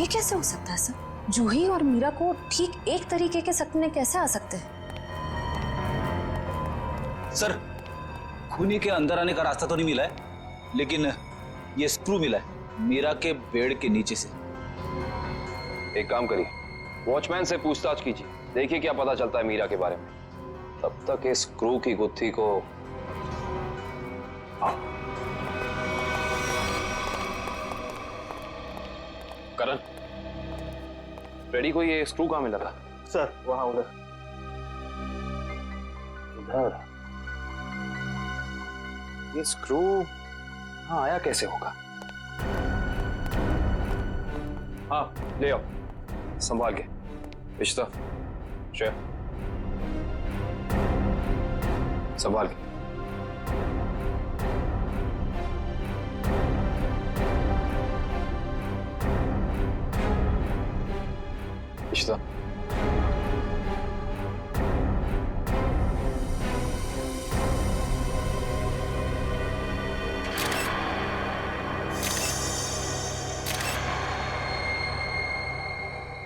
ये कैसे हो सकता है सर? जूही और मीरा को ठीक एक तरीके के सपने कैसे आ सकते हैं? सर, खूनी के अंदर आने का रास्ता तो नहीं मिला है, लेकिन ये स्क्रू मिला है मीरा के बेड के नीचे से। एक काम करिए, वॉचमैन से पूछताछ कीजिए, देखिए क्या पता चलता है मीरा के बारे में। तब तक इस स्क्रू की गुत्थी को करण, रेडी को ये स्क्रू कहां मिला था? सर वहां उधर। इधर? ये स्क्रू हाँ आया कैसे होगा? हाँ ले आओ, संभाल के। इश्ता, श्रेया, संभाल के। इश्ता,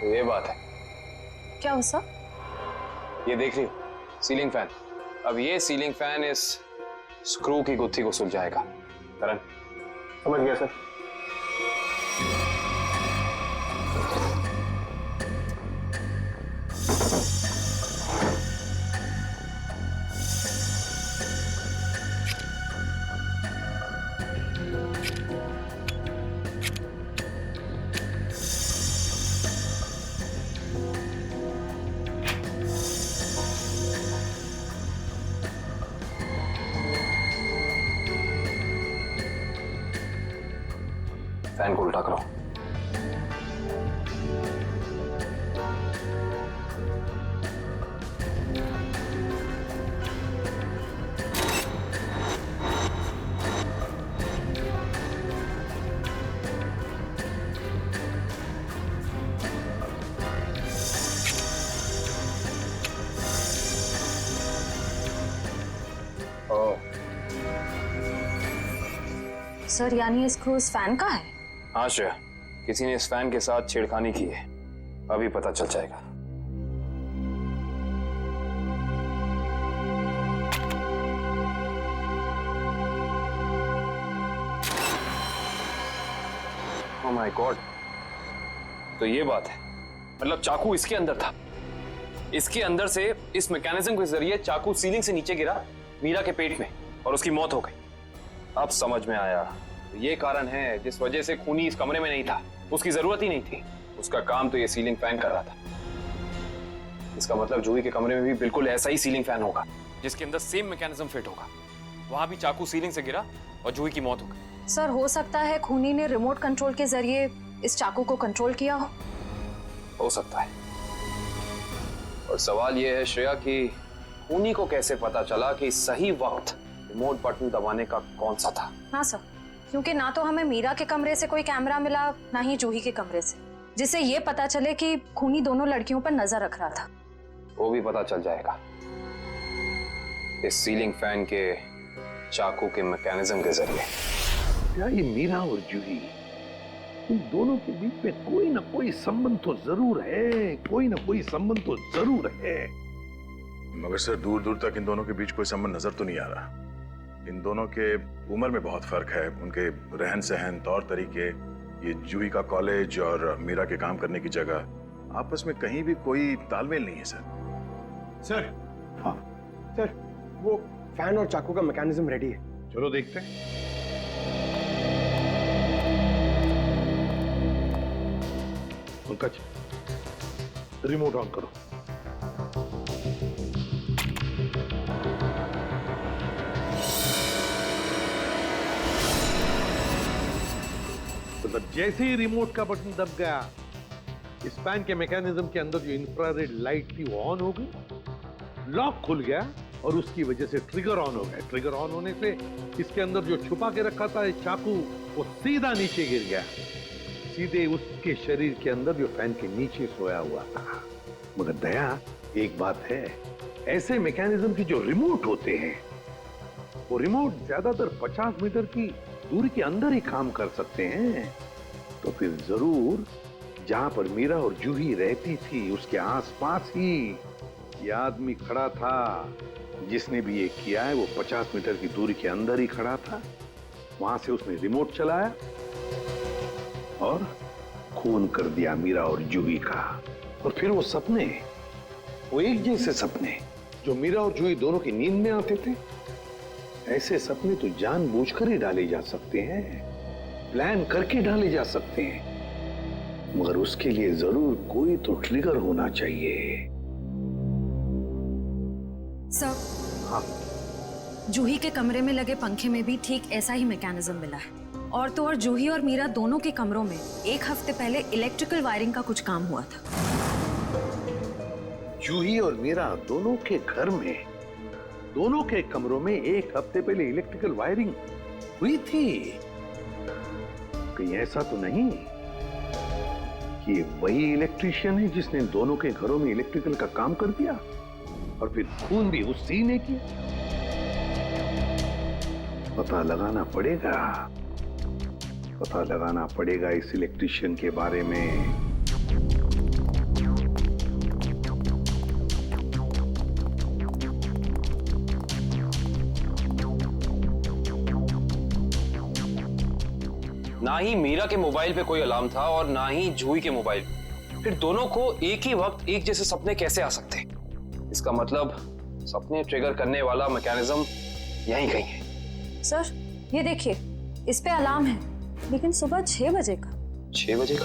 ये बात है। क्या हो सर? ये देख रही हो सीलिंग फैन? अब ये सीलिंग फैन इस स्क्रू की गुत्थी को सुलझाएगा। करण, समझ गया सर। फैन को उल्टा करो। सर यानी ये स्क्रू इस फैन का है? हाँ श्रेया, किसी ने इस फैन के साथ छेड़खानी की है, अभी पता चल जाएगा। ओह माय गॉड, तो ये बात है, मतलब चाकू इसके अंदर था। इसके अंदर से इस मैकेनिज्म के जरिए चाकू सीलिंग से नीचे गिरा मीरा के पेट में और उसकी मौत हो गई। अब समझ में आया, तो ये कारण है जिस वजह से खूनी इस कमरे में नहीं था। उसकी जरूरत ही नहीं थी, उसका काम तो ये सीलिंग फैन कर रहा था। इसका मतलब जूही के कमरे में भी बिल्कुल ऐसा ही सीलिंग फैन होगा जिसके अंदर सेम मैकेनिज्म फिट होगा। वहां भी चाकू सीलिंग से गिरा और जूही की मौत हो गई। सर हो सकता है खूनी ने रिमोट कंट्रोल के जरिए इस चाकू को कंट्रोल किया हो सकता है। और सवाल यह है श्रेया कि खूनी को कैसे पता चला कि सही वक्त रिमोट बटन दबाने का कौन सा था? हाँ सर, क्योंकि ना तो हमें मीरा के कमरे से कोई कैमरा मिला, ना ही जूही के कमरे से, जिससे ये पता चले कि खूनी दोनों लड़कियों पर नजर रख रहा था। वो भी पता चल जाएगा इस सीलिंग फैन के चाकू के मैकेनिज्म के जरिए। क्या ये मीरा और जूही, इन दोनों के बीच में कोई ना कोई संबंध तो जरूर है, कोई ना कोई संबंध तो जरूर है। मगर सर दूर दूर तक इन दोनों के बीच कोई संबंध नजर तो नहीं आ रहा। इन दोनों के उम्र में बहुत फर्क है, उनके रहन सहन, तौर तरीके, ये जूही का कॉलेज और मीरा के काम करने की जगह, आपस में कहीं भी कोई तालमेल नहीं है सर। सर हाँ सर, वो फैन और चाकू का मैकेनिज्म रेडी है। चलो देखते हैं। पंकज, रिमोट ऑन करो। मतलब जैसे ही रिमोट का बटन दब गया, इस फैन के मैकेनिज्म के अंदर जो इंफ्रारेड लाइट थी वो ऑन हो गई, लॉक खुल गया और उसकी वजह से ट्रिगर ऑन हो गया। ट्रिगर ऑन होने से इसके अंदर जो छुपा के रखा था चाकू, वो सीधा नीचे गिर गया, सीधे उसके शरीर के अंदर जो फैन के नीचे सोया हुआ था। मगर दया, एक बात है, ऐसे मैकेनिज्म के जो रिमोट होते हैं, वो रिमोट ज्यादातर 50 मीटर की दूरी के अंदर ही काम कर सकते हैं। तो फिर जरूर जहां पर मीरा और जूही रहती थी उसके आसपास ही ये आदमी खड़ा था। जिसने भी ये किया है वो 50 मीटर की दूरी के अंदर ही खड़ा था। वहां से उसने रिमोट चलाया और खून कर दिया मीरा और जूही का। और फिर वो सपने, वो एक जैसे सपने जो मीरा और जूही दोनों की नींद में आते थे, ऐसे सपने तो जानबूझकर ही डाले जा सकते हैं, प्लान करके डाले जा सकते हैं, मगर उसके लिए जरूर कोई तो ट्रिगर होना चाहिए। सर, हाँ, जूही के कमरे में लगे पंखे में भी ठीक ऐसा ही मैकेनिज्म मिला है। और तो और जूही और मीरा दोनों के कमरों में एक हफ्ते पहले इलेक्ट्रिकल वायरिंग का कुछ काम हुआ था। जूही और मीरा दोनों के घर में, दोनों के कमरों में एक हफ्ते पहले इलेक्ट्रिकल वायरिंग हुई थी। कहीं ऐसा तो नहीं कि वही इलेक्ट्रिशियन है जिसने दोनों के घरों में इलेक्ट्रिकल का काम कर दिया और फिर खून भी उसी ने किया? पता लगाना पड़ेगा इस इलेक्ट्रिशियन के बारे में। ना ही मीरा के मोबाइल पे कोई अलार्म था और ना ही जूही के मोबाइल। फिर दोनों को एक ही वक्त एक जैसे सपने कैसे आ सकते हैं? इसका मतलब सपने ट्रिगर करने वाला मैकेनिज्म यहीं कहीं है। सर, ये देखिए, इस पे अलार्म है, लेकिन सुबह 6 बजे का। 6 बजे का?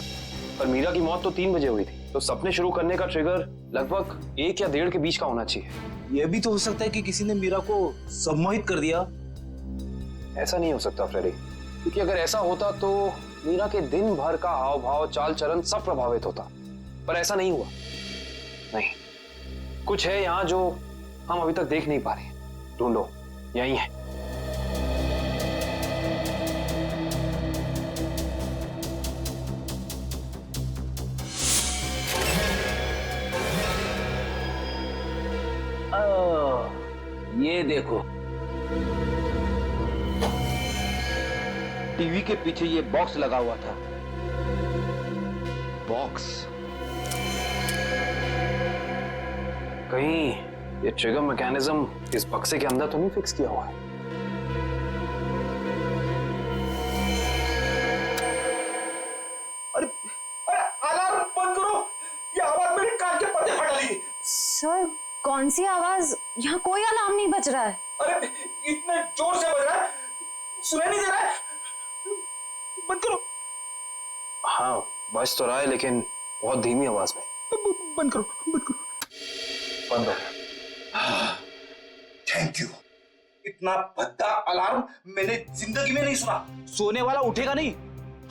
पर मीरा की मौत तो 3 बजे हुई थी, तो सपने शुरू करने का ट्रिगर लगभग 1 या 1.5 के बीच का होना चाहिए। यह भी तो हो सकता है कि किसी ने मीरा को सम्मोहित कर दिया। ऐसा नहीं हो सकता फ्रेडी, क्योंकि अगर ऐसा होता तो मीरा के दिन भर का हाव भाव, चाल चलन सब प्रभावित होता। पर ऐसा नहीं हुआ। नहीं, कुछ है यहाँ जो हम अभी तक देख नहीं पा रहे। ढूंढो, यही है। ये देखो, टीवी के पीछे ये बॉक्स लगा हुआ था। बॉक्स? कहीं ये ट्रिगर मैकेनिज्म इस बक्से के अंदर तो नहीं फिक्स किया हुआ है? अरे अलार्म बंद करो, ये आवाज मेरे कान के पर्दे फटा ली। सर, कौन सी आवाज? यहाँ कोई अलार्म नहीं बज रहा है। अरे इतने जोर से बज रहा है, सुनाई नहीं दे रहा है। बंद करो। हाँ, बज तो रहा है, लेकिन बहुत धीमी आवाज में। बंद करो, बंद करो। बंद हो गया। Thank you. इतना भद्दा अलार्म मैंने जिंदगी में नहीं सुना। सोने वाला उठेगा नहीं,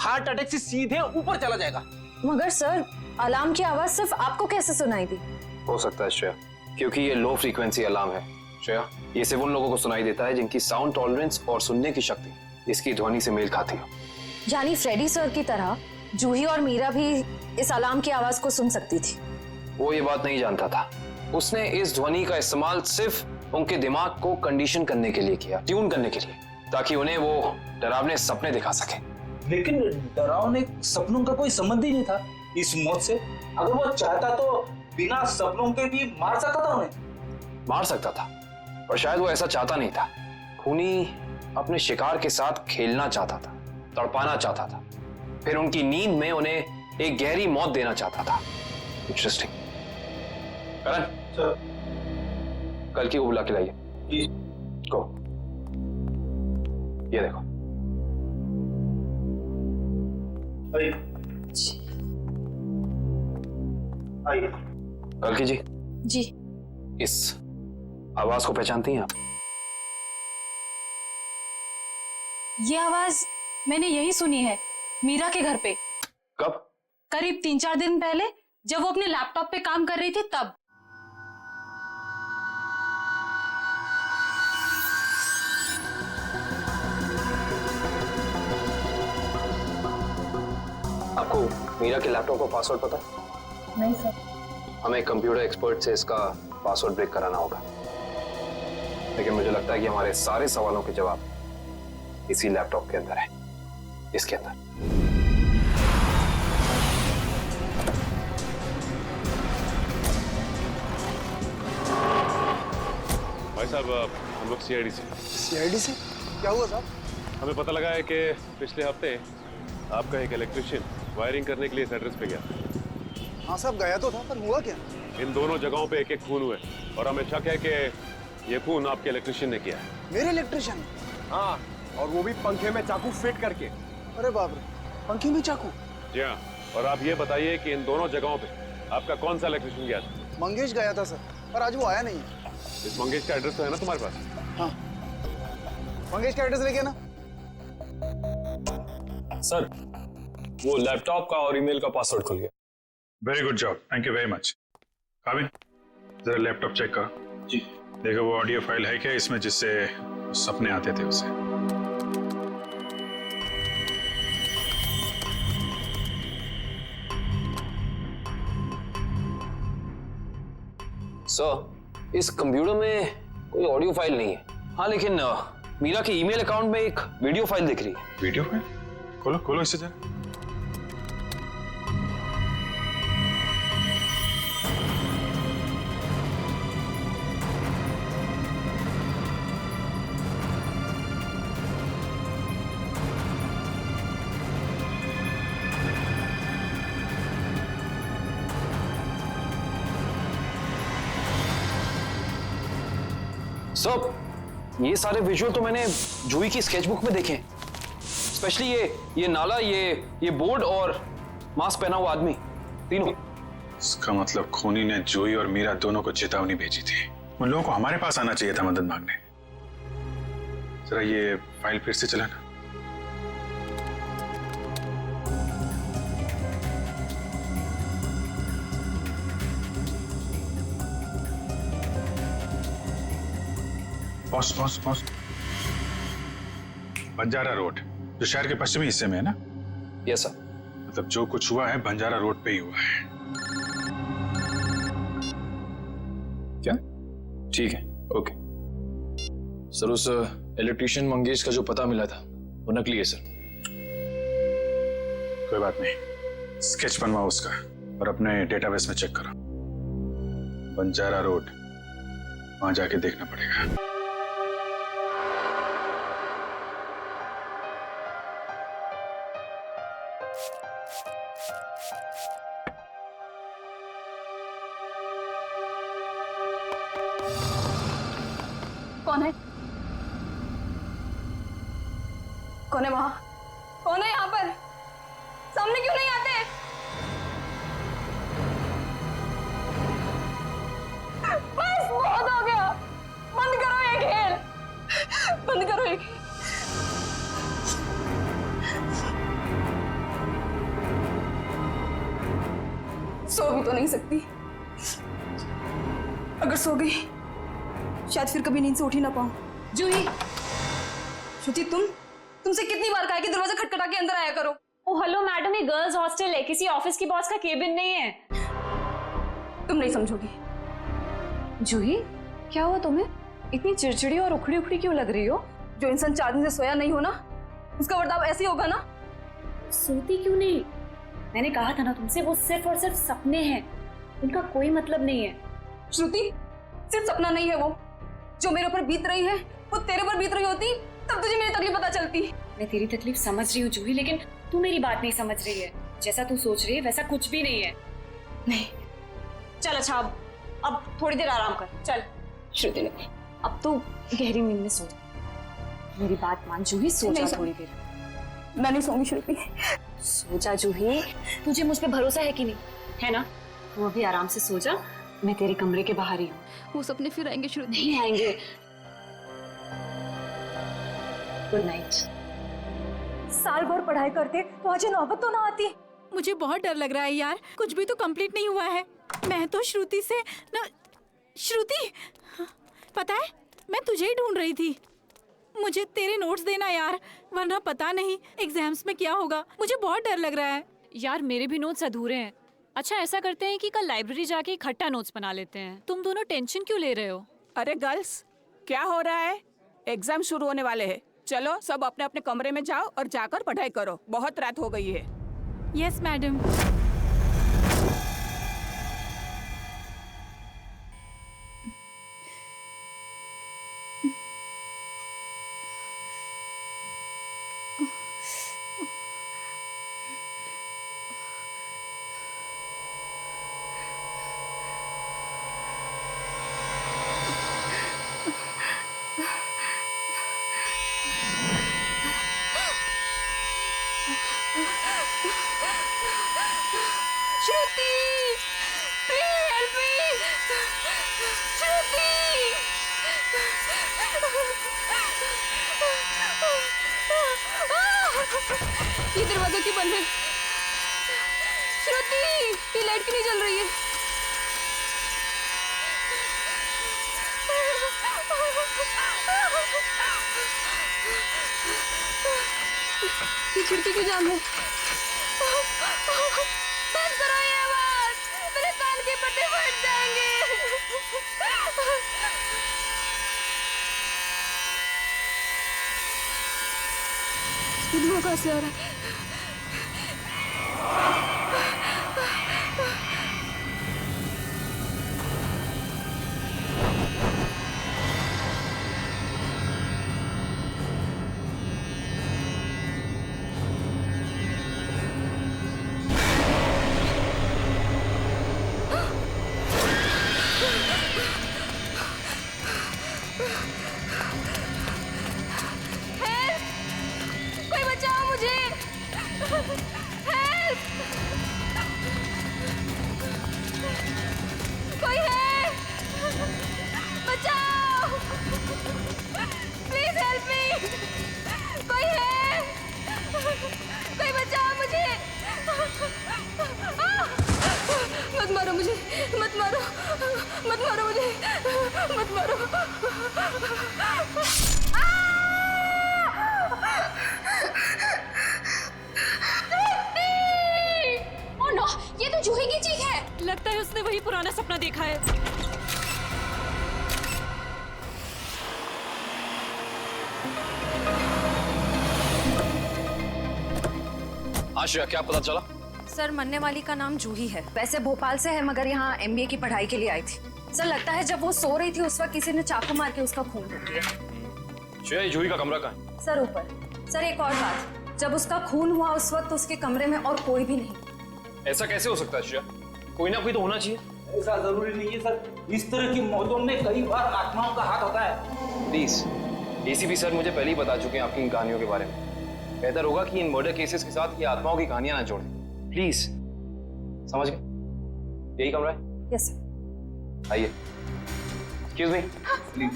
हार्ट अटैक से सीधे ऊपर चला जाएगा। मगर सर, अलार्म की आवाज सिर्फ आपको कैसे सुनाई दी? हो सकता है श्रेया, क्योंकि ये लो फ्रीक्वेंसी अलार्म है। श्रेया, ये सिर्फ उन लोगों को सुनाई देता है जिनकी साउंड टॉलरेंस और सुनने की शक्ति इसकी ध्वनि से मेल खाती हो। यानी फ्रेडी सर की तरह जूही और मीरा भी इस अलार्म की आवाज को सुन सकती थी। वो ये बात नहीं जानता था। उसने इस ध्वनि का इस्तेमाल सिर्फ उनके दिमाग को कंडीशन करने के लिए किया, ट्यून करने के लिए, ताकि उन्हें वो डरावने सपने दिखा सके। लेकिन डरावने सपनों का कोई संबंध ही नहीं था इस मौत से। अगर वो चाहता तो बिना सपनों के भी मार सकता था उन्हें। मार सकता था, पर शायद वो ऐसा चाहता नहीं था। खूनी अपने शिकार के साथ खेलना चाहता था, तड़पाना चाहता था, फिर उनकी नींद में उन्हें एक गहरी मौत देना चाहता था। इंटरेस्टिंग। करण सर, कल की को बुला के लाइए। जी। को ये देखो। आइए। कल की जी, जी। इस आवाज को पहचानती हैं आप? ये आवाज मैंने यही सुनी है, मीरा के घर पे। कब? करीब 3-4 दिन पहले, जब वो अपने लैपटॉप पे काम कर रही थी तब। आपको मीरा के लैपटॉप का पासवर्ड पता है? नहीं सर। हमें कंप्यूटर एक्सपर्ट से इसका पासवर्ड ब्रेक कराना होगा, लेकिन मुझे लगता है कि हमारे सारे सवालों के जवाब इसी लैपटॉप के अंदर है, इसके अंदर। साहब हम लोग सीआईडी से। सीआईडी से क्या हुआ साहब? हमें पता लगा है कि पिछले हफ्ते आपका एक इलेक्ट्रिशियन वायरिंग करने के लिए इस एड्रेस पे गया। हाँ साहब गया तो था, पर हुआ क्या? इन दोनों जगहों पे एक एक खून हुए और हमें शक है कि ये खून आपके इलेक्ट्रिशियन ने किया है। मेरे इलेक्ट्रिशियन? हाँ, और वो भी पंखे में चाकू फिट करके। अरे बाप रे, पंखे में चाकू? जी हाँ, और आप ये बताइए कि इन दोनों जगहों पे आपका कौन सा इलेक्ट्रिशियन गया था? मंगेश गया था सर, पर आज वो आया नहीं है। इस मंगेश का एड्रेस तो है ना तुम्हारे पास? हाँ, मंगेश का एड्रेस लेके ना। सर, वो लैपटॉप का और ईमेल का पासवर्ड खुल गया। Very good job, thank you very much. Kabin, जरा लैपटॉप चेक करो। जी। देखो वो ऑडियो फाइल है क्या इसमें जिससे सपने आते थे उसे। सर, इस कंप्यूटर में कोई ऑडियो फाइल नहीं है। हाँ, लेकिन मीरा के ईमेल अकाउंट में एक वीडियो फाइल दिख रही है। Video file? खोलो खोलो इसे जरा। सर, ये सारे विजुअल तो मैंने जूही की स्केचबुक में देखे हैं। स्पेशली ये नाला, ये बोर्ड और मास्क पहना हुआ आदमी, तीनों। इसका मतलब खूनी ने जूही और मीरा दोनों को चेतावनी भेजी थी। उन लोगों को हमारे पास आना चाहिए था मदद मांगने। जरा ये फाइल फिर से चलाना। Pause pause pause. Banjara road, जो शहर के पश्चिमी हिस्से में है ना? Yes sir. मतलब जो कुछ हुआ है बंजारा रोड पे ही हुआ है। क्या? ठीक है, ओके। सर, उस इलेक्ट्रिशियन मंगेश का जो पता मिला था वो नकली है सर। कोई बात नहीं, स्केच बनवाओ उसका और अपने डेटाबेस में चेक करो। बंजारा रोड, वहां जाके देखना पड़ेगा। कौन है? कौन है वहां? कौन है यहाँ पर? सामने क्यों नहीं आते? बस बहुत हो गया, बंद करो ये खेल, बंद करो ये खेल। सो भी तो नहीं सकती। अगर सो गई शायद फिर कभी नींद से उठ ही ना पाऊं। जूही, श्रुति, तुमसे कितनी बार कहा कि दरवाजा खटखटा के अंदर आया करो। ओ हेलो मैडम, ये गर्ल्स हॉस्टल है, किसी ऑफिस की बॉस का केबिन नहीं है। तुम नहीं समझोगी। जूही, क्या हुआ तुम्हें? इतनी चिड़चिड़ी और उखड़ी उखड़ी क्यों लग रही हो? जो इंसान 4 दिन से सोया नहीं हो ना, उसका बर्ताव ऐसे ही होगा ना। सोती क्यों नहीं? मैंने कहा था ना तुमसे, वो सिर्फ और सिर्फ सपने हैं, उनका कोई मतलब नहीं है। श्रुति, सिर्फ सपना नहीं है वो, जो मेरे ऊपर बीत रही है वो तेरे पर बीत रही होती तब तुझे मेरी तकलीफ पता चलती। मैं तेरी तकलीफ समझ रही हूँ जूही, लेकिन तू मेरी बात नहीं समझ रही है। जैसा तू सोच रही है वैसा कुछ भी नहीं है। नहीं, चल अच्छा, अब थोड़ी देर आराम कर। चल श्रुति ने, अब तो गहरी नींद में सो जा। मेरी बात मान जूही, सो जा थोड़ी देर। मैं नहीं सोऊंगी श्रुति। सो जा जूही, तुझे मुझ पे भरोसा है कि नहीं? है ना? तू अभी आराम से सो जा, मैं तेरे कमरे के बाहर ही हूँ। वो सपने फिर आएंगे श्रुति। नहीं आएंगे। Good night. साल भर पढ़ाई करते तो आज ये नौबत तो ना आती। मुझे बहुत डर लग रहा है यार, कुछ भी तो कंप्लीट नहीं हुआ है। मैं तो श्रुति से ना, श्रुति, पता है मैं तुझे ही ढूंढ रही थी। मुझे तेरे नोट्स देना यार, वरना पता नहीं एग्जाम्स में क्या होगा। मुझे बहुत डर लग रहा है यार। मेरे भी नोट्स अधूरे हैं। अच्छा ऐसा करते हैं कि कल लाइब्रेरी जाके इकट्ठा नोट्स बना लेते हैं। तुम दोनों टेंशन क्यों ले रहे हो? अरे गर्ल्स, क्या हो रहा है? एग्जाम शुरू होने वाले हैं। चलो सब अपने अपने कमरे में जाओ और जाकर पढ़ाई करो, बहुत रात हो गई है। Yes madam. Shruti please help me Shruti ये दरवाजा क्यों बंद है श्रुति ये लाइट क्यों नहीं जल रही है ये खिड़की क्यों जाम है बंद करो ये आवाज मेरे कान के पट्टे फट जाएंगे ये धुआं कहाँ से आ रहा है कोई बचाओ मुझे हेल्प कोई है बचाओ प्लीज हेल्प मी कोई है कोई बचाओ मुझे मत मारो मुझे मत मारो मत मारो मुझे मत मारो ओह नो, ये तो जूही की चीख है। लगता है उसने वही पुराना सपना देखा है। आश्रया, क्या पता चला? सर, मरने वाली का नाम जूही है। वैसे भोपाल से है, मगर यहाँ MBA की पढ़ाई के लिए आई थी। सर, लगता है जब वो सो रही थी उस वक्त किसी ने चाकू मार के उसका खून कर दिया। श्रेया, ये जूही का कमरा कहाँ है? सर, ऊपर। सर, एक और बात, जब उसका खून हुआ उस वक्त उसके कमरे में और कोई भी नहीं। ऐसा कैसे हो सकता है श्रेया? कोई ना कोई तो होना चाहिए। ऐसा जरूरी नहीं है सर, इस तरह की मौतों में कई बार आत्माओं का हाथ होता है। प्लीज, ACP सर मुझे पहले ही बता चुके हैं आपकी इन कहानियों के बारे में। बेहतर होगा कि इन मर्डर केसेस के साथ ये आत्माओं की कहानियां ना जोड़ें। प्लीज, समझ गए? यही कमरा है? Yes sir. आइए। एक्सक्यूज मी, प्लीज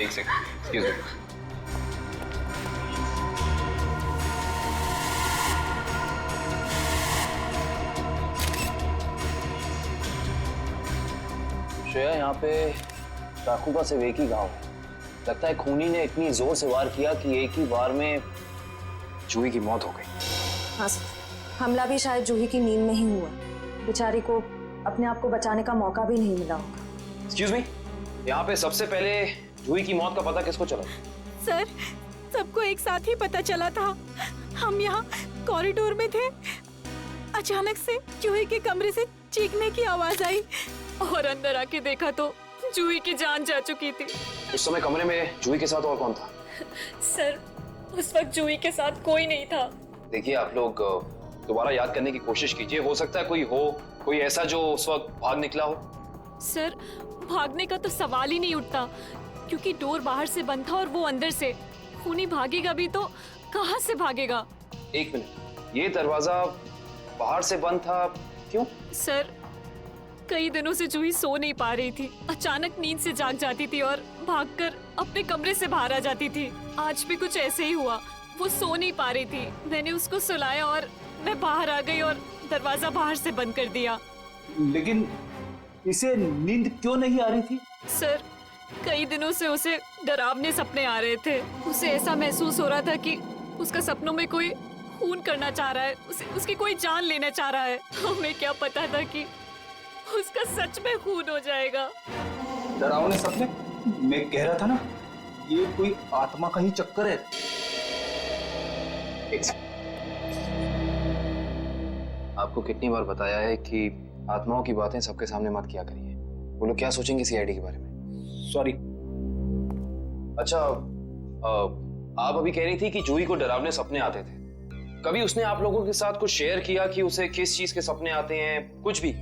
एक सेकंड, एक्सक्यूज मी। श्रेया, यहाँ पे चाकू का सिर्फ एक ही घाव है। लगता है खूनी ने इतनी जोर से वार किया कि एक ही वार में जूही की मौत हो गई। हाँ सर, हमला भी शायद जूही की नींद में ही हुआ। बेचारी को अपने आप को बचाने का मौका भी नहीं मिला होगा। एक्सक्यूज मी, यहाँ पे सबसे पहले जूही की मौत का पता किसको चला? सर, सबको एक साथ ही पता चला था। हम यहाँ कॉरिडोर में थे, अचानक से जूही के कमरे से चीखने की आवाज आई और अंदर आके देखा तो जूही की जान जा चुकी थी। उस समय कमरे में जूही के साथ और कौन था? सर, उस वक्त जूही के साथ कोई नहीं था। देखिए, आप लोग दोबारा याद करने की कोशिश कीजिए। हो सकता है कोई ऐसा जो उस वक्त भाग निकला हो। सर, भागने का तो सवाल ही नहीं उठता, क्योंकि डोर बाहर से बंद था और वो अंदर से। खूनी भागेगा भी तो कहाँ से भागेगा? एक मिनट, ये दरवाजा बाहर से बंद था, क्यों? सर, कई दिनों से जूही सो नहीं पा रही थी। अचानक नींद से जाग जाती थी और भागकर अपने कमरे से बाहर आ जाती थी। आज भी कुछ ऐसे ही हुआ। वो सो नहीं पा रही थी, मैंने उसको सुलाया और मैं बाहर आ गई और दरवाजा बाहर से बंद कर दिया। लेकिन इसे नींद क्यों नहीं आ रही थी? सर, कई दिनों से उसे डरावने सपने आ रहे थे। उसे ऐसा महसूस हो रहा था कि उसका सपनों में कोई खून करना चाह रहा है, उसकी कोई जान लेना चाह रहा है। हमें क्या पता था कि उसका सच में खून हो जाएगा। डरावने सपने? मैं कह रहा था ना, ये कोई आत्मा का ही चक्कर है। आपको कितनी बार बताया है कि आत्माओं की बातें सबके सामने मत किया करिए। वो लोग क्या सोचेंगे CID के बारे में? सॉरी। अच्छा, आप अभी कह रही थी कि जूही को डरावने सपने आते थे। कभी उसने आप लोगों के साथ कुछ शेयर किया कि उसे किस चीज के सपने आते हैं? कुछ भी?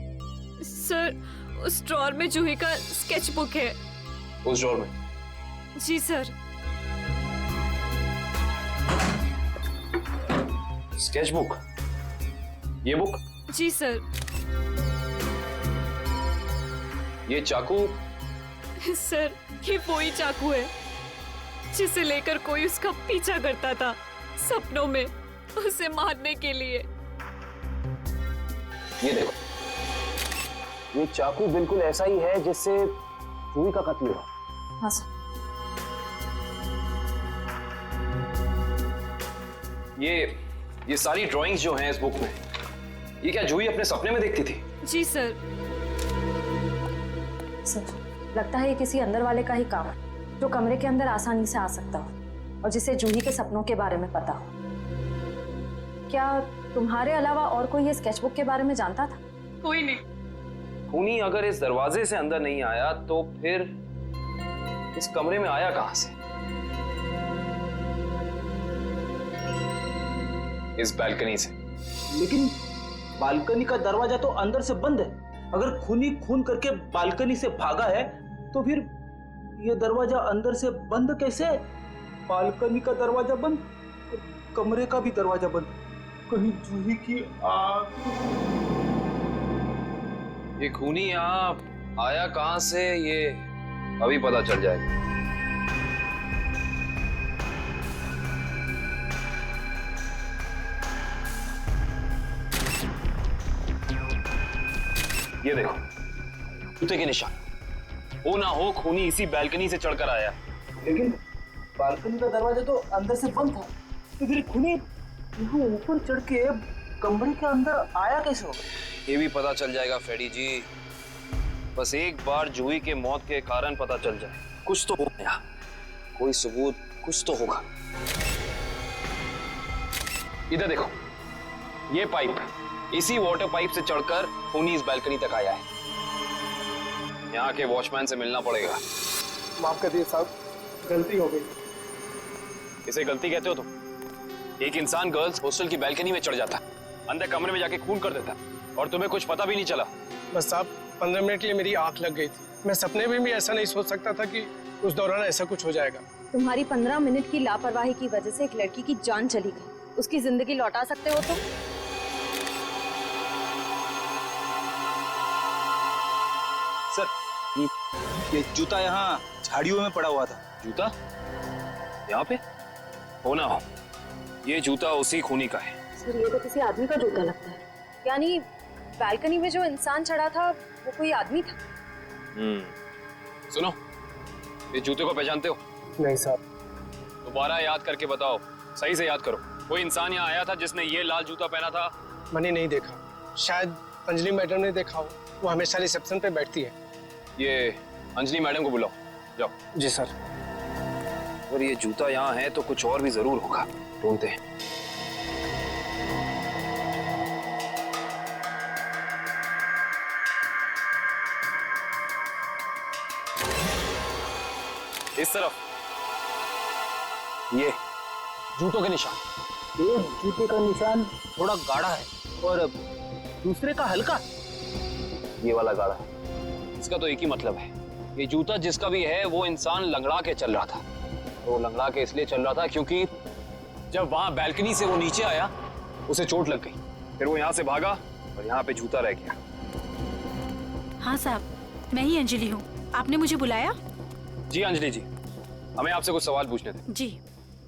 सर, उस ड्रॉर में जूही का स्केच बुक है। उस ड्रॉर में? जी सर। Sketch book? ये बुक? जी सर। ये चाकू सर, ये वही चाकू है जिसे लेकर कोई उसका पीछा करता था सपनों में उसे मारने के लिए। ये देखो, ये चाकू बिल्कुल ऐसा ही है जिससे जूही का कत्ल हुआ। हाँ सर। ये सारी ड्राइंग्स जो हैं इस बुक में, ये क्या जूही अपने सपने में देखती थी? जी सर। सर, लगता है ये किसी अंदर वाले का ही काम है जो कमरे के अंदर आसानी से आ सकता हो और जिसे जूही के सपनों के बारे में पता हो। क्या तुम्हारे अलावा और कोई ये स्केचबुक के बारे में जानता था? कोई नहीं। खूनी अगर इस दरवाजे से अंदर नहीं आया तो फिर इस कमरे में आया कहां से? इस बालकनी से। लेकिन बालकनी का दरवाजा तो अंदर से बंद है। अगर खूनी खून करके बालकनी से भागा है तो फिर ये दरवाजा अंदर से बंद कैसे? बालकनी का दरवाजा बंद, कमरे का भी दरवाजा बंद, कहीं जूही की आग। ये खूनी यहाँ आया कहां से, ये अभी पता चल जाएगा। ये देखो, जूते के निशान। हो ना हो खूनी इसी बालकनी से चढ़कर आया। लेकिन बालकनी का दरवाजा तो अंदर से बंद था, तो फिर खूनी यहाँ ऊपर चढ़ के कमरे के अंदर आया कैसे होगा? ये भी पता चल जाएगा फ्रेडी जी। बस एक बार जूही के मौत के कारण पता चल जाए, कुछ तो हो गया, कोई सबूत कुछ तो होगा। इधर देखो, ये पाइप, इसी वाटर पाइप से चढ़कर खूनी इस बालकनी तक आया है। यहाँ के वॉचमैन से मिलना पड़ेगा। माफ कर दिए साहब, गलती हो गई। इसे गलती कहते हो तुम? एक इंसान गर्ल्स हॉस्टल की बालकनी में चढ़ जाता, अंदर कमरे में जाके खून कर देता, और तुम्हें कुछ पता भी नहीं चला। बस साहब, 15 मिनट के लिए मेरी आंख लग गई थी। मैं सपने में भी ऐसा नहीं सोच सकता था कि उस दौरान ऐसा कुछ हो जाएगा। तुम्हारी 15 मिनट की लापरवाही की वजह से एक लड़की की जान चली गई, उसकी जिंदगी लौटा सकते हो तुम? सर, ये जूता यहाँ झाड़ियों में पड़ा हुआ था। जूता यहाँ पे? हो ना हो, ये जूता उसी खूनी का है। सर, ये तो किसी आदमी का जूता लगता है। यानी बालकनी में जो इंसान चढ़ा था वो कोई आदमी था। सुनो, ये जूते को पहचानते हो? नहीं साहब। दोबारा याद करके बताओ, सही से याद करो। कोई इंसान यहाँ आया था जिसने ये लाल जूता पहना था? मैंने नहीं देखा, शायद अंजलि मैडम ने देखा हो, वो हमेशा रिसेप्शन पे बैठती है। ये अंजलि मैडम को बुलाओ, जाओ। जी सर। अगर ये जूता यहाँ है तो कुछ और भी जरूर होगा, ढूंढते हैं। इस तरफ ये जूतों के निशान। एक जूते का निशान थोड़ा गाढ़ा है और दूसरे का हल्का। ये वाला गाढ़ा है। इसका तो एक ही मतलब है, ये जूता जिसका भी है वो इंसान लंगड़ा के चल रहा था। वो लंगड़ा के इसलिए चल रहा था क्योंकि जब वहां बालकनी से वो नीचे आया उसे चोट लग गई, फिर वो यहाँ से भागा और यहाँ पे जूता रह गया। हाँ साहब, मैं ही अंजलि हूँ, आपने मुझे बुलाया? जी अंजलि जी, हमें आपसे कुछ सवाल पूछने थे। जी।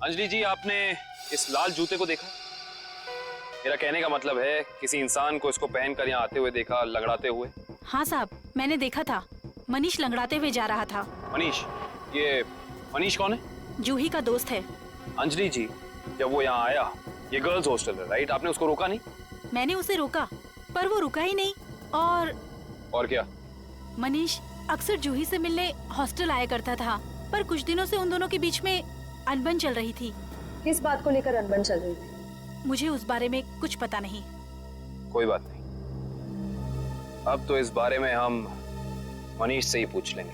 अंजलि जी, आपने इस लाल जूते को देखा? मेरा कहने का मतलब है किसी इंसान को इसको पहनकर यहाँ आते हुए देखा, लंगड़ाते हुए? हाँ साहब, मैंने देखा था, मनीष लंगड़ाते हुए जा रहा था। मनीष? ये मनीष कौन है? जूही का दोस्त है। अंजलि जी, जब वो यहाँ आया, ये गर्ल्स हॉस्टल है राइट, आपने उसको रोका नहीं? मैंने उसे रोका पर वो रुका ही नहीं। और क्या? मनीष अक्सर जूही से मिलने हॉस्टल आया करता था, पर कुछ दिनों से उन दोनों के बीच में अनबन चल रही थी। किस बात को लेकर अनबन चल रही थी? मुझे उस बारे में कुछ पता नहीं। कोई बात नहीं, अब तो इस बारे में हम मनीष से ही पूछ लेंगे।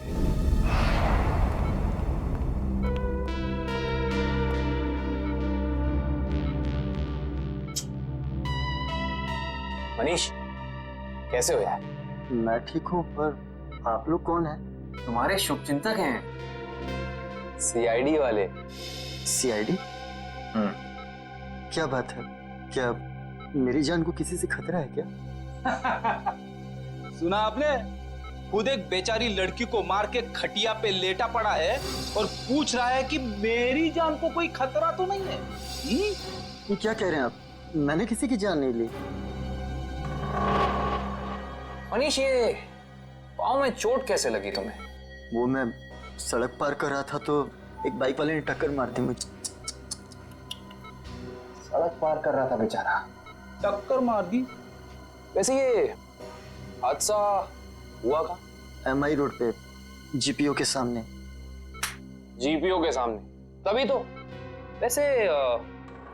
मनीष, कैसे हो यार? मैं ठीक हूँ, पर आप लोग कौन हैं? तुम्हारे शुभचिंतक हैं, सीआईडी वाले। सीआईडी? क्या बात है? क्या मेरी जान को किसी से खतरा है क्या? सुना आपने? खुद एक बेचारी लड़की को मार के खटिया पे लेटा पड़ा है और पूछ रहा है कि मेरी जान को कोई खतरा तो नहीं है। ये क्या कह रहे हैं आप? मैंने किसी की जान नहीं ली। मनीष, ये पाँव में चोट कैसे लगी तुम्हें? वो मैं सड़क पार कर रहा था तो एक बाइक वाले ने टक्कर मार दी मुझे। सड़क पार कर रहा था बेचारा, टक्कर मार दी? वैसे ये हादसा हुआ कहाँ? MI रोड पे, GPO के सामने। जीपीओ के सामने? तभी तो। वैसे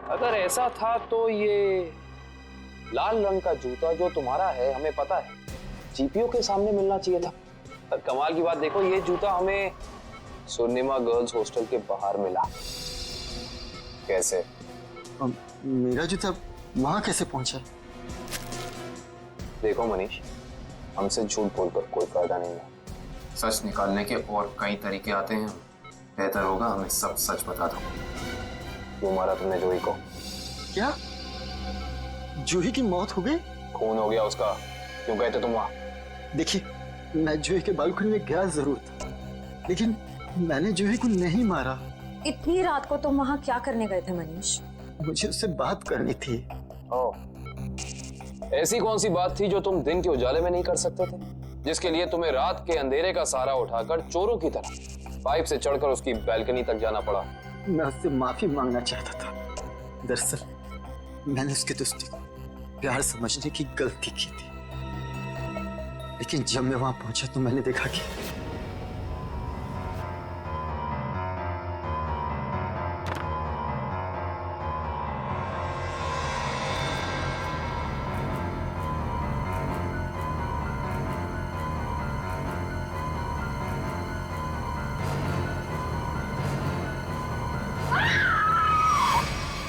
अगर ऐसा था तो ये लाल रंग का जूता जो तुम्हारा है, हमें पता है जीपीओ के सामने मिलना चाहिए था। पर कमाल की बात देखो, ये जूता हमें स्वर्णिमा गर्ल्स हॉस्टल के बाहर मिला। कैसे? मेरा जूता वहां कैसे पहुंचा? देखो मनीष, हमसे झूठ बोलकर कोई फायदा नहीं है। सच निकालने के और कई तरीके आते हैं। बेहतर होगा हमें सब सच बता दो। क्यों मारा तुमने जूही को? क्या जूही की मौत हो गई? खून हो गया उसका। क्यों गए थे तुम वहां? देखिए, मैं जूही के बालकनी में गया जरूर था, लेकिन मैंने जूही को नहीं मारा। इतनी रात को तुम वहां क्या करने गए थे मनीष? मुझे उससे बात करनी थी। ऐसी कौन सी बात थी जो तुम दिन के उजाले में नहीं कर सकते थे, जिसके लिए तुम्हें रात के अंधेरे का सहारा उठाकर चोरों की तरह पाइप से चढ़कर उसकी बैल्कनी तक जाना पड़ा? मैं उससे माफी मांगना चाहता था। दरअसल मैंने उसके दोस्ती को प्यार समझने की गलती की थी, लेकिन जब मैं वहां पहुंचा तो मैंने देखा कि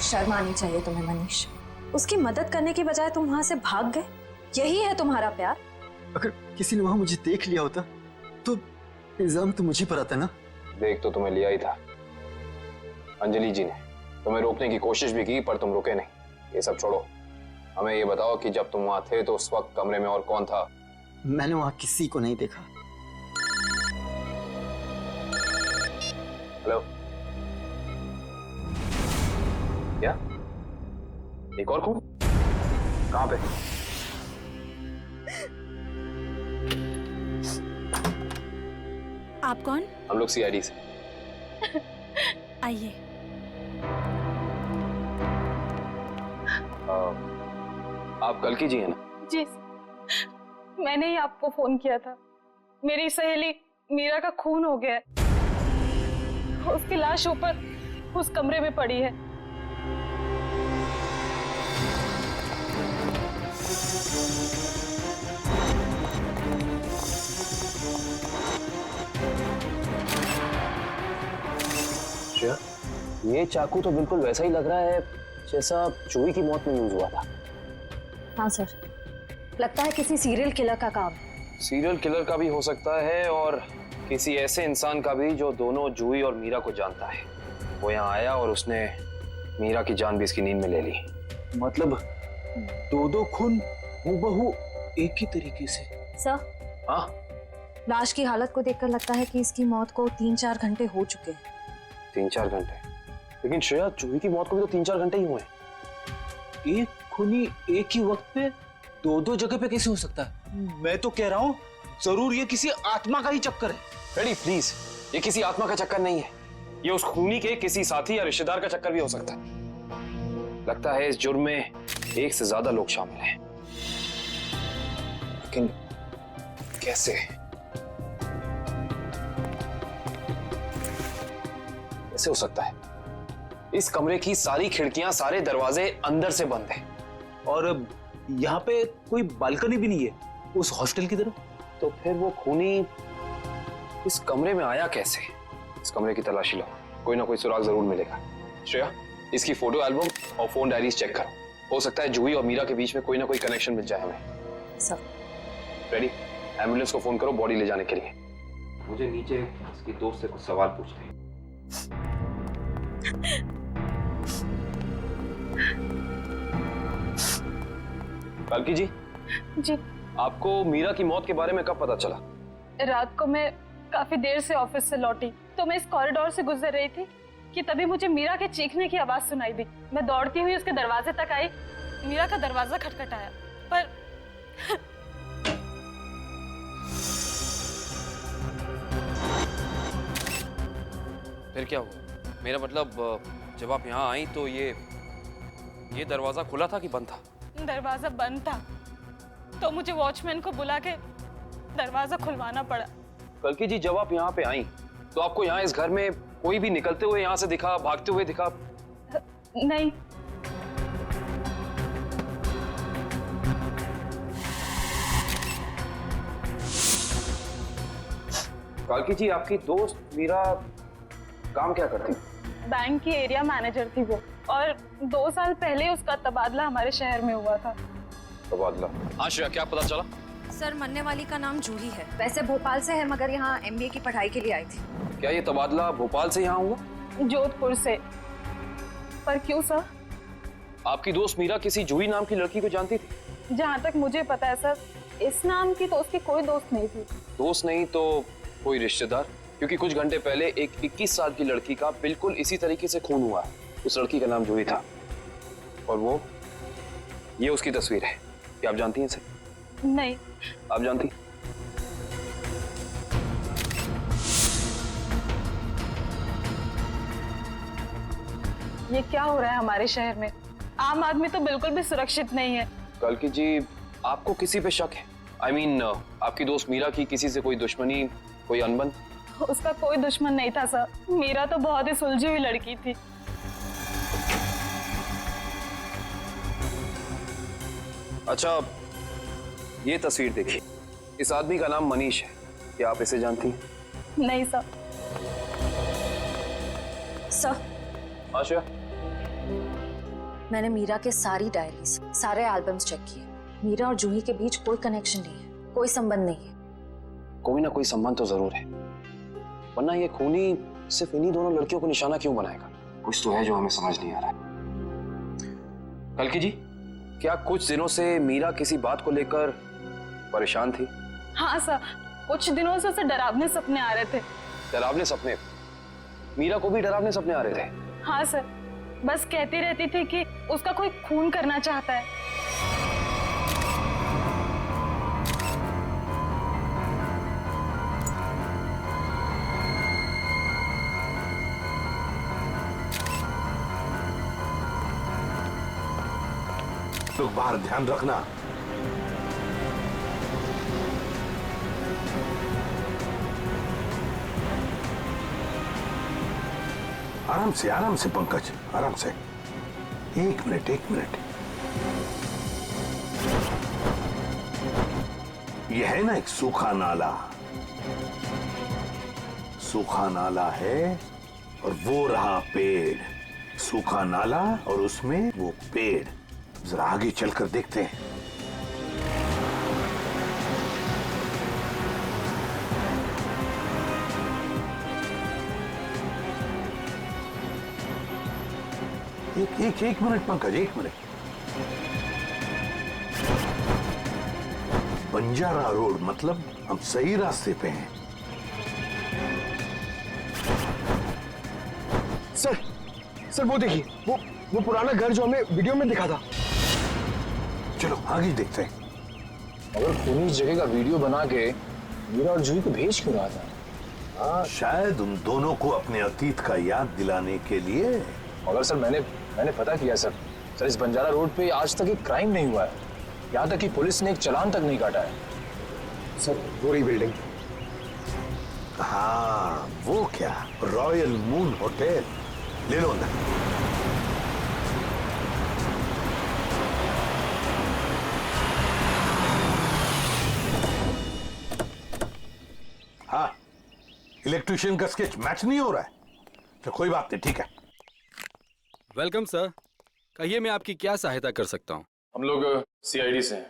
शर्म आनी चाहिए तुम्हें मनीष। उसकी मदद करने की बजाय तुम वहां से भाग गए। यही है तुम्हारा प्यार? अगर किसी ने वहां मुझे देख लिया होता तो इल्जाम तो मुझे पर आता ना। देख तो तुम्हें लिया ही था। अंजलि जी ने तुम्हें रोकने की कोशिश भी की, पर तुम रुके नहीं। ये सब छोड़ो, हमें ये बताओ कि जब तुम वहां थे तो उस वक्त कमरे में और कौन था? मैंने वहां किसी को नहीं देखा। हेलो? क्या? एक और कौन? कहां पे? आप कौन? हम लोग CID से। आइए। आप कल की जी है ना? जी, मैंने ही आपको फोन किया था। मेरी सहेली मीरा का खून हो गया है। उसकी लाश ऊपर उस कमरे में पड़ी है। ये चाकू तो बिल्कुल वैसा ही लग रहा है जैसा जूही की मौत में यूज हुआ था। हाँ सर, लगता है किसी सीरियल किलर का काम। सीरियल किलर का भी हो सकता है, और किसी ऐसे इंसान का भी जो दोनों जूही और मीरा को जानता है। वो यहाँ आया और उसने मीरा की जान भी इसकी नींद में ले ली। मतलब दो खून हूबहू एक ही तरीके से? सर, हाँ? लाश की हालत को देखकर लगता है कि इसकी मौत को 3-4 घंटे हो चुके हैं। 3-4 घंटे? लेकिन श्रेया, जूही की मौत को भी तो 3-4 घंटे ही हुए हैं। एक खूनी एक ही वक्त पे दो जगह पे कैसे हो सकता है? मैं तो कह रहा हूँ जरूर ये किसी आत्मा का ही चक्कर है। रेडी प्लीज, ये किसी आत्मा का चक्कर नहीं है। ये उस खूनी के किसी साथी या रिश्तेदार का चक्कर भी हो सकता है। लगता है इस जुर्म में एक से ज्यादा लोग शामिल हैं। लेकिन कैसे? कैसे हो सकता है? इस कमरे की सारी खिड़कियां, सारे दरवाजे अंदर से बंद हैं। और यहाँ पे कोई बालकनी भी नहीं है उस हॉस्टल की तरफ। तो फिर वो खूनी इस कमरे में आया कैसे? इस कमरे की तलाशी लो, कोई ना कोई सुराग जरूर मिलेगा। श्रेया, इसकी फोटो एल्बम और फोन डायरीज चेक करो। हो सकता है जूही और मीरा के बीच में कोई ना कोई कनेक्शन मिल जाए हमें। Sir, ready? एम्बुलेंस को फोन करो बॉडी ले जाने के लिए। मुझे नीचे इसकी दोस्त से कुछ सवाल पूछने हैं। कालकी जी, जी। आपको मीरा की मौत के बारे में कब पता चला? रात को मैं काफी देर से ऑफिस से लौटी तो मैं इस कॉरिडोर से गुजर रही थी कि तभी मुझे मीरा के चीखने की आवाज सुनाई दी। मैं दौड़ती हुई उसके दरवाजे तक आई। मीरा का दरवाजा खटखटाया पर फिर क्या हुआ? मेरा मतलब जब आप यहाँ आई तो ये दरवाजा खुला था कि बंद था? दरवाजा बंद था तो मुझे वॉचमैन को बुला के दरवाजा खुलवाना पड़ा। कल्कि जी, जब आप यहाँ पे आई तो आपको यहाँ इस घर में कोई भी निकलते हुए यहाँ से दिखा, भागते हुए दिखा? नहीं। काल्की जी, आपकी दोस्त मीरा काम क्या करती? बैंक की एरिया मैनेजर थी वो, और 2 साल पहले उसका तबादला हमारे शहर में हुआ था। तबादला? हाँ श्रेया, क्या पता चला? सर, मरने वाली का नाम जूही है। वैसे भोपाल से है मगर यहाँ MBA की पढ़ाई के लिए आई थी। क्या ये तबादला भोपाल से यहाँ हुआ? जोधपुर से। पर क्यों सर? आपकी दोस्त मीरा किसी जूही नाम की लड़की को जानती थी? जहाँ तक मुझे पता है सर, इस नाम की तो उसकी कोई दोस्त नहीं थी। दोस्त नहीं तो कोई रिश्तेदार? क्योंकि कुछ घंटे पहले एक 21 साल की लड़की का बिल्कुल इसी तरीके से खून हुआ है। उस लड़की का नाम जूही था, और ये उसकी तस्वीर है। क्या आप जानती हैं इसे? नहीं। आप जानती? ये क्या हो रहा है हमारे शहर में? आम आदमी तो बिल्कुल भी सुरक्षित नहीं है। कल्कि जी, आपको किसी पे शक है? I mean, आपकी दोस्त मीरा की किसी से कोई दुश्मनी, कोई अनबन? उसका कोई दुश्मन नहीं था सर। मीरा तो बहुत ही सुलझी हुई लड़की थी। अच्छा, ये तस्वीर देखिए। इस आदमी का नाम मनीष है। क्या आप इसे जानती हैं? नहीं सर। सर, आशा, मैंने मीरा के सारी डायरीज, सारे एल्बम्स चेक किए। मीरा और जूही के बीच कोई कनेक्शन नहीं है, कोई संबंध नहीं है। कोई ना कोई संबंध तो जरूर है, वरना ये खूनी सिर्फ इन्हीं दोनों लड़कियों को निशाना क्यों बनाएगा? कुछ तो है जो हमें समझ नहीं आ रहा है। कल्कि जी, क्या कुछ दिनों से मीरा किसी बात को लेकर परेशान थी? हाँ सर, कुछ दिनों से उसे डरावने सपने आ रहे थे। डरावने सपने? मीरा को भी डरावने सपने आ रहे थे? हाँ सर, बस कहती रहती थी कि उसका कोई खून करना चाहता है। लोग बाहर ध्यान रखना। आराम से पंकज, आराम से। 1 मिनट, 1 मिनट। यह है ना एक सूखा नाला। सूखा नाला है और वो रहा पेड़। सूखा नाला और उसमें वो पेड़। जरा आगे चलकर देखते हैं। एक minute Pankaj, 1 minute. Banjara road, मतलब हम सही रास्ते पे हैं। सर वो देखिए, वो पुराना घर जो हमें वीडियो में दिखा था। चलो आगे देखते हैं। अगर खूनी इस जगह का वीडियो बना के मीरा और जूही को भेज क्यों रहा था? हाँ, शायद उन दोनों को अपने अतीत का याद दिलाने के लिए। मगर सर, मैंने पता किया सर, इस बंजारा रोड पे आज तक एक क्राइम नहीं हुआ है। यहाँ तक कि पुलिस ने एक चालान तक नहीं काटा है। सर, वो रही बिल्डिंग। हाँ, वो क्या, रॉयल मून होटल। ले लो ना। हाँ, इलेक्ट्रिशियन का स्केच मैच नहीं हो रहा है तो कोई बात नहीं, ठीक है। वेलकम सर, कहिए मैं आपकी क्या सहायता कर सकता हूँ? हम लोग CID से हैं।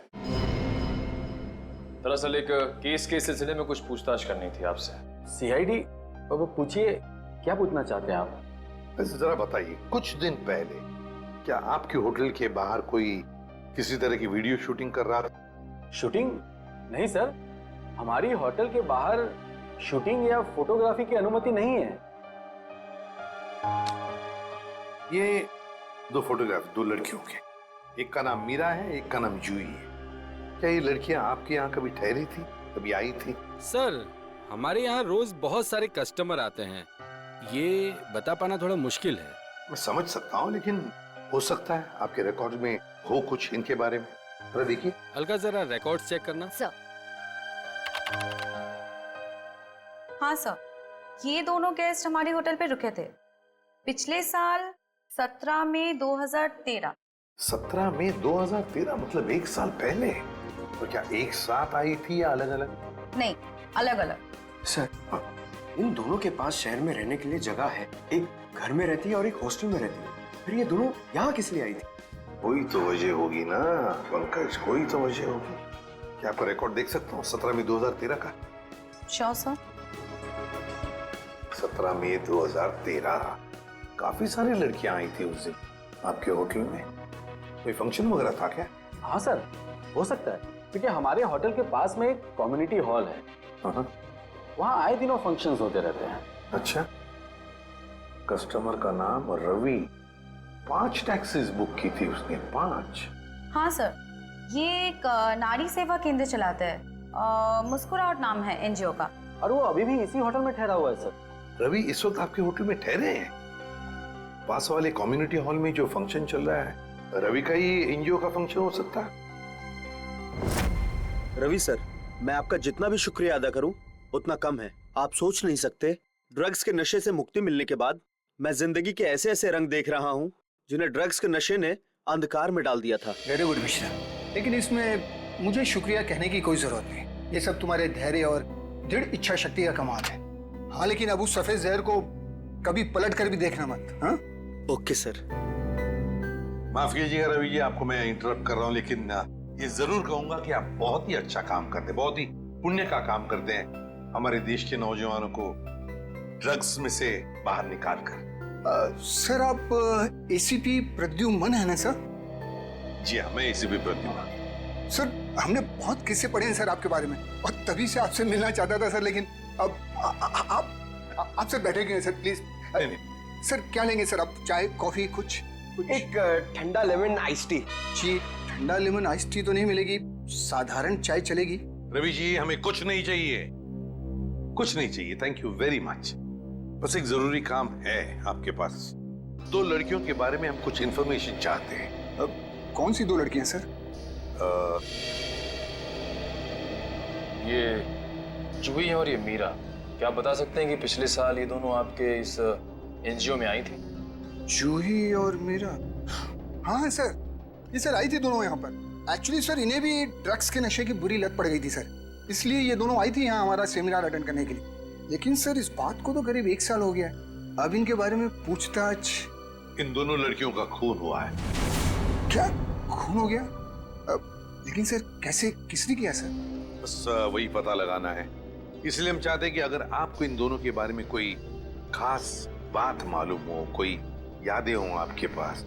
दरअसल एक केस के सिलसिले में कुछ पूछताछ करनी थी आपसे। CID? वो पूछिए, क्या पूछना चाहते हैं आप? जरा बताइए, कुछ दिन पहले क्या आपके होटल के बाहर कोई किसी तरह की वीडियो शूटिंग कर रहा था? शूटिंग? नहीं सर, हमारी होटल के बाहर शूटिंग या फोटोग्राफी की अनुमति नहीं है। ये दो फोटोग्राफ दो लड़कियों के, एक का नाम मीरा है, एक का नाम जूही है। क्या ये लड़कियां आपके यहाँ कभी ठहरी थी, कभी आई थी? सर, हमारे यहाँ रोज बहुत सारे कस्टमर आते हैं, ये बता पाना थोड़ा मुश्किल है। मैं समझ सकता हूँ, लेकिन हो सकता है आपके रिकॉर्ड में हो कुछ इनके बारे में। जरा देखिए। अलका, जरा रिकॉर्ड्स चेक करना। सर। हाँ सर, ये दोनों गेस्ट हमारे होटल पे रुके थे पिछले साल 17 मई 2013। 17 मई 2013, मतलब एक साल पहले। तो क्या एक साथ आई थी या अलग अलग? नहीं, अलग अलग। सर, इन दोनों के पास शहर में रहने के लिए जगह है, एक घर में रहती है और एक हॉस्टल में रहती है, फिर ये दोनों यहाँ किस लिए आई थी? कोई तो वजह होगी ना पंकज, कोई तो वजह होगी। क्या आपका रिकॉर्ड देख सकता हूँ 17 मई 2013 का? Sure sir. 17 मई 2013, काफी सारी लड़कियां आई थी उस दिन आपके होटल में। कोई फंक्शन वगैरह था क्या? हाँ सर, हो सकता है, क्योंकि हमारे होटल के पास में एक कम्युनिटी हॉल है, वहाँ आए दिनों फंक्शंस होते रहते हैं। अच्छा, कस्टमर का नाम रवि, 5 टैक्सीज बुक की थी उसने, 5। हाँ सर, ये एक नारी सेवा केंद्र चलाता है, मुस्कुराहट नाम है एनजीओ का। और वो अभी भी इसी होटल में ठहरा हुआ है सर। रवि इस वक्त आपके होटल में ठहरे हैं? पास वाले कम्युनिटी हॉल में जो फंक्शन चल रहा है, रवि का ही एनजीओ का फंक्शन हो सकता है। रवि सर, मैं आपका जितना भी शुक्रिया अदा करूं उतना कम है। आप सोच नहीं सकते, ड्रग्स के नशे से मुक्ति मिलने के बाद मैं जिंदगी के ऐसे ऐसे रंग देख रहा हूं जिन्हें ड्रग्स के नशे ने अंधकार में डाल दिया था। वेरी गुड मिश्रा, लेकिन इसमें मुझे शुक्रिया कहने की कोई जरूरत नहीं। ये सब तुम्हारे धैर्य और दृढ़ इच्छा शक्ति का कमाल है। हाँ, लेकिन अब उस सफेद जहर को कभी पलट कर भी देखना मत। हाँ? Okay sir. माफ कीजिएगा रवि जी, आपको मैं इंटरप्ट कर रहा हूँ, लेकिन ये जरूर कहूंगा कि आप बहुत ही अच्छा काम करते हैं, बहुत ही पुण्य का काम करते हैं हमारे देश के नौजवानों को ड्रग्स में से बाहर निकाल कर। सर, आप एसीपी प्रद्युमन है ना सर? जी हाँ, मैं एसीपी प्रद्युमन। सर, हमने बहुत किस्से पढ़े हैं सर आपके बारे में, और तभी से आपसे मिलना चाहता था सर, लेकिन अब आप सर बैठे क्यों हैं सर, प्लीज। सर क्या लेंगे सर आप, चाय कॉफी कुछ? एक ठंडा लेमन आइस टी। जी, ठंडा लेमन आइस टी तो नहीं मिलेगी, साधारण चाय चलेगी। रवि जी, हमें कुछ नहीं चाहिए, कुछ नहीं चाहिए, थैंक यू वेरी मच। बस एक जरूरी काम है आपके पास। 2 लड़कियों के बारे में हम कुछ इंफॉर्मेशन चाहते हैं। कौन सी 2 लड़कियां सर? ये जूही और ये मीरा, क्या आप बता सकते हैं कि पिछले साल ये दोनों आपके इस एनजीओ में आई थी? जूही और मीरा? हाँ सर, ये सर आई थी दोनों यहाँ पर। एक्चुअली सर, इन्हें भी ड्रग्स के नशे की बुरी लत पड़ गई थी सर, इसलिए ये दोनों आई थी यहाँ हमारा सेमिनार अटेंड करने के लिए। लेकिन सर, इस बात को तो करीब 1 साल हो गया है। अब इनके बारे में पूछताछ। इन दोनों लड़कियों का खून हुआ है। क्या खून हो गया? लेकिन सर कैसे, किसने किया सर? बस वही पता लगाना है, इसलिए हम चाहते हैं कि अगर आपको इन दोनों के बारे में कोई खास बात मालूम हो, कोई यादें हो आपके पास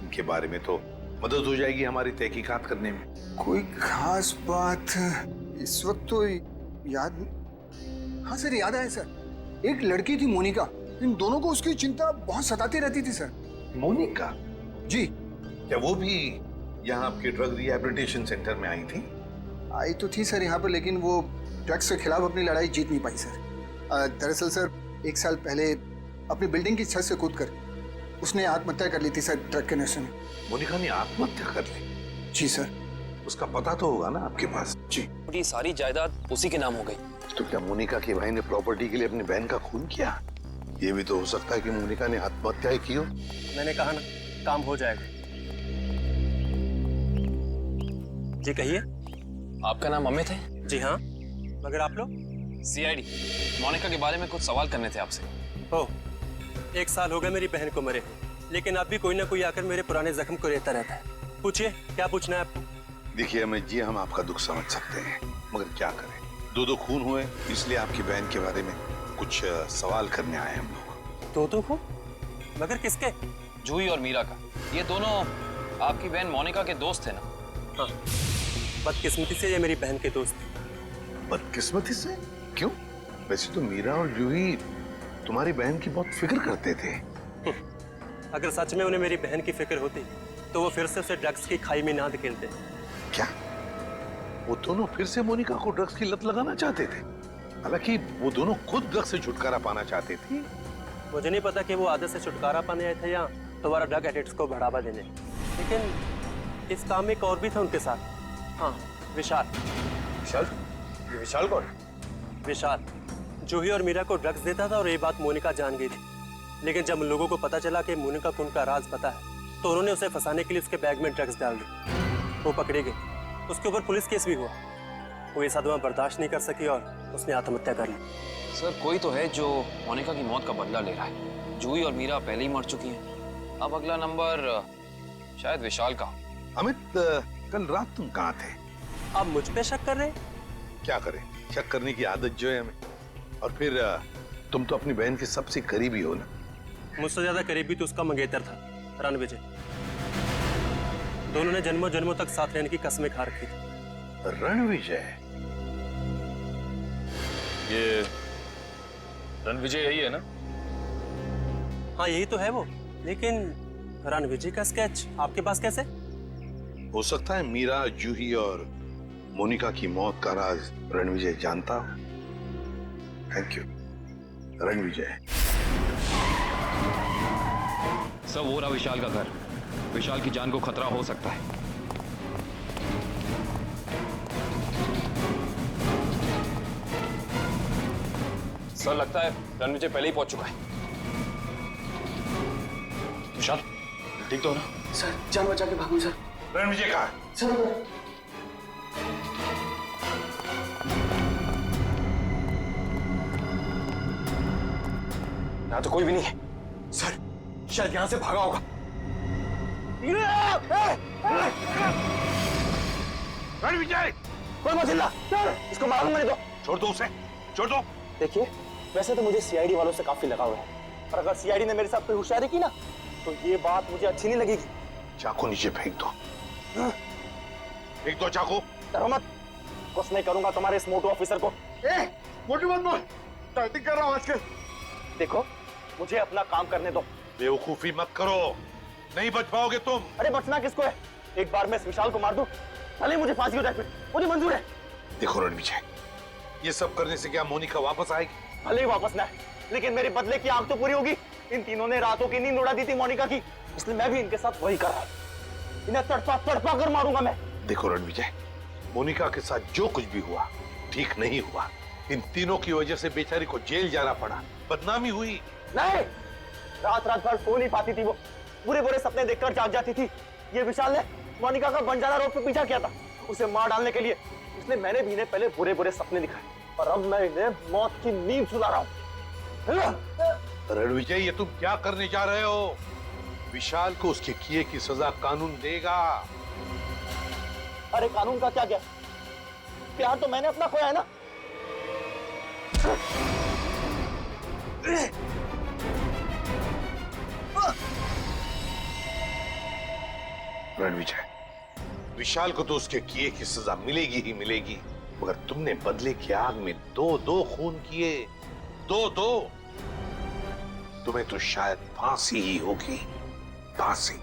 इनके बारे में, तो मदद हो जाएगी हमारी तहकीकात करने में। कोई खास बात इस वक्त तो याद। हाँ सर, याद आया सर, एक लड़की थी मोनिका, इन दोनों को उसकी चिंता बहुत सताती रहती थी सर। मोनिका? जी। क्या वो भी यहाँ आपके ड्रग रिहैबिलिटेशन सेंटर में आई थी? आई तो थी सर यहाँ पर, लेकिन वो ड्रग्स के खिलाफ अपनी लड़ाई जीत नहीं पाई सर। दरअसल सर, 1 साल पहले अपनी बिल्डिंग की छत से कूदकर उसने आत्महत्या कर ली थी सर, ड्रग के नशे में। मोनिका ने आत्महत्या कर ली? जी सर। उसका पता तो होगा ना आपके पास? जी। ये सारी जायदाद उसी के नाम हो गई। तो क्या मोनिका के भाई ने प्रॉपर्टी के लिए अपनी बहन का खून किया? ये भी तो हो सकता है कि मोनिका ने आत्महत्या ही की हो। मैंने कहा ना, काम हो जाएगा। जी कहिए। आपका नाम अमित है? जी हाँ, मगर आप लोग? सीआईडी। मोनिका के बारे में कुछ सवाल करने थे आपसे। ओह, 1 साल हो गए मेरी बहन को मरे, लेकिन अब भी कोई ना कोई आकर मेरे पुराने जख्म को रहता रहता है। पूछिए, क्या पूछना है आपको? देखिए अमित जी, हम आपका दुख समझ सकते हैं, मगर क्या करें, 2 खून हुए, इसलिए आपकी बहन के बारे में कुछ सवाल करने आए हम लोग। 2 खून? मगर किसके? जूही और मीरा का। ये दोनों आपकी बहन मोनिका के दोस्त थे ना? हाँ। बदकिस्मती से ये मेरी बहन के दोस्त थे। बदकिस्मती से? क्यों? वैसे तो मीरा और जूही तुम्हारी बहन की बहुत फिक्र करते थे। अगर सच में उन्हें मेरी बहन की फिक्र होती तो वो फिर से उसे ड्रग्स की खाई में ना धकेलते। क्या वो दोनों फिर से मोनिका को ड्रग्स की लत लगाना चाहते थे? हालांकि वो दोनों खुद ड्रग्स से छुटकारा पाना चाहते थे। मुझे नहीं पता कि वो आदत से छुटकारा पाने आए थे या दोबारा ड्रग एडिक्ट्स को बढ़ावा देने, लेकिन इस काम में एक और भी था उनके साथ। हाँ, विशाल। विशाल? ये विशाल कौन? विशाल जूही और मीरा को ड्रग्स देता था और ये बात मोनिका जान गई थी। लेकिन जब लोगों को पता चला कि मोनिका को उनका राज पता है तो उन्होंने उसे फंसाने के लिए उसके बैग में ड्रग्स डाल दी। वो पकड़े गए, उसके ऊपर पुलिस केस भी हुआ। वो ये सदमा बर्दाश्त नहीं कर सकी और उसने आत्महत्या कर ली। सर कोई तो है जो मोनिका की मौत का बदला ले रहा है। जूही और मीरा पहले ही मर चुकी हैं। अब अगला नंबर शायद विशाल का। अमित, कल रात तुम कहाँ थे? आप मुझ पे शक कर रहे हैं? क्या करें, शक करने की आदत जो है हमें। और फिर तुम तो अपनी बहन के सबसे करीबी हो ना। मुझसे ज्यादा करीबी तो उसका मंगेतर था, रणविजय। दोनों ने जन्मों जन्मों तक साथ रहने की कस्में खा रखी थी। रणविजय? ये रणविजय यही है ना? हाँ यही तो है वो, लेकिन रणविजय का स्केच आपके पास कैसे? हो सकता है मीरा, जूही और मोनिका की मौत का राज रणविजय जानता हो। Thank you Ranvijay. सर वो रहा विशाल का घर। विशाल की जान को खतरा हो सकता है। सर लगता है रणविजय पहले ही पहुंच चुका है। विशाल ठीक तो हो ना? सर जान बचा के भागो सर। रणविजय कहाँ है? सर यहाँ तो कोई भी नहीं है। सर शायद यहाँ से भागा होगा। रणविजय! कोई मत चिल्ला, इसको मालूम नहीं दो। छोड़ दो उसे, छोड़ दो। देखिए वैसे तो मुझे सीआईडी वालों से काफी लगाव है, पर अगर सीआईडी ने मेरे साथ कोई होशियारी की ना तो ये बात मुझे अच्छी नहीं लगेगी। चाकू नीचे फेंक दो। फेंक दो चाकू। डरो मत, कुछ नहीं करूंगा तुम्हारे इस मोटू ऑफिसर को। मोटू मत बोल, टाइटिंग कर रहा हूं आजकल। देखो मुझे अपना काम करने दो। बेवकूफी मत करो, नहीं बच पाओगे तुम। अरे बचना किसको है? एक बार मैं इस विशाल को मार दूं, भले मुझे फांसी हो जाए, फिर मुझे मंजूर है। देखो रणविजय, ये सब करने से क्या मोनिका वापस आएगी? भले ही वापस ना, लेकिन मेरे बदले की आग तो पूरी होगी। इन तीनों ने रातों की नींद उड़ा दी थी मोनिका की, इसलिए मैं भी इनके साथ वही कर रहा हूं। इन्हें तड़पा तड़पा कर मारूंगा मैं। देखो रणविजय, मोनिका के साथ जो कुछ भी हुआ ठीक नहीं हुआ। इन तीनों की वजह से बेचारी को जेल जाना पड़ा, बदनामी हुई। नहीं, रात रात भर सो नहीं पाती थी वो, बुरे बुरे सपने देखकर जाग जाती थी। ये विशाल ने मोनिका का बंजारा रोड पे पीछा किया था उसे मार डालने के लिए, इसलिए मैंने भी इन्हें पहले बुरे बुरे सपने दिखाए और अब मैं इन्हें मौत की नींद सुला रहा हूं। रणविजय, ये तुम क्या करने जा रहे हो? विशाल को उसके किए की सजा कानून देगा। अरे कानून का क्या? प्यार तो मैंने अपना खोया है ना। रणविजय, विशाल को तो उसके किए की सजा मिलेगी ही मिलेगी, मगर तुमने बदले की आग में दो खून किए, दो। तुम्हें तो शायद फांसी ही होगी, फांसी।